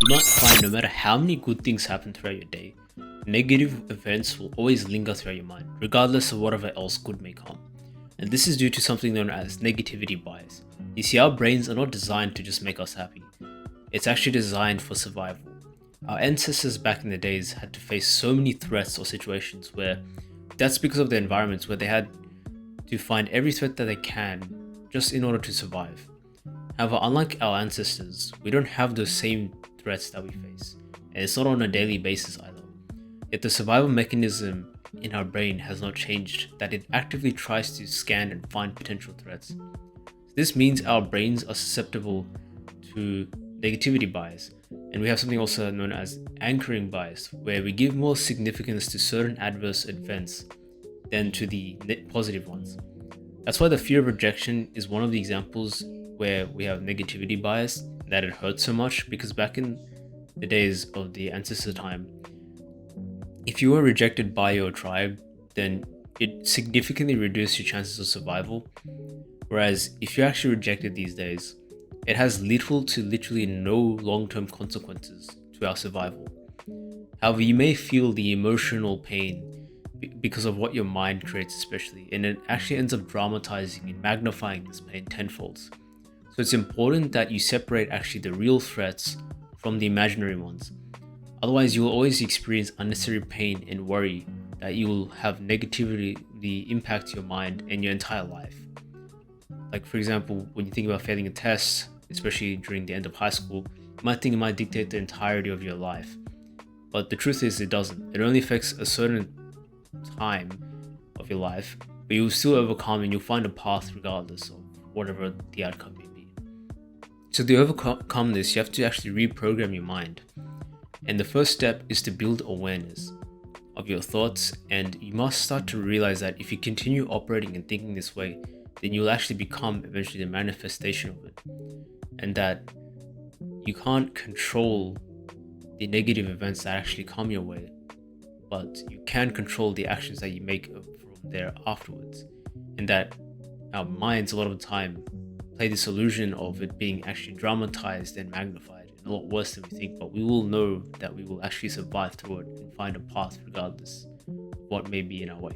You might find no matter how many good things happen throughout your day, negative events will always linger throughout your mind, regardless of whatever else good may come. And this is due to something known as negativity bias. You see, our brains are not designed to just make us happy. It's actually designed for survival. Our ancestors back in the days had to face so many threats or situations where that's because of the environments where they had to find every threat that they can just in order to survive. However, unlike our ancestors, we don't have those same threats that we face, and it's not on a daily basis either. Yet the survival mechanism in our brain has not changed, that it actively tries to scan and find potential threats. This means our brains are susceptible to negativity bias, and we have something also known as anchoring bias, where we give more significance to certain adverse events than to the positive ones. That's why the fear of rejection is one of the examples where we have negativity bias, that it hurts so much, because back in the days of the ancestor time, if you were rejected by your tribe, then it significantly reduced your chances of survival. Whereas if you're actually rejected these days, it has little to literally no long-term consequences to our survival. However, you may feel the emotional pain because of what your mind creates especially, and it actually ends up dramatizing and magnifying this pain tenfold. So it's important that you separate actually the real threats from the imaginary ones. Otherwise, you will always experience unnecessary pain and worry that you will have negativity impact your mind and your entire life. Like, for example, when you think about failing a test, especially during the end of high school, you might think it might dictate the entirety of your life. But the truth is, it doesn't. It only affects a certain time of your life, but you'll still overcome and you'll find a path regardless of whatever the outcome may be. So to overcome this, you have to actually reprogram your mind. And the first step is to build awareness of your thoughts, and you must start to realize that if you continue operating and thinking this way, then you'll actually become eventually the manifestation of it. And that you can't control the negative events that actually come your way, but you can control the actions that you make from there afterwards. And that our minds a lot of the time play this illusion of it being actually dramatized and magnified and a lot worse than we think, but we will know that we will actually survive through it and find a path regardless of what may be in our way.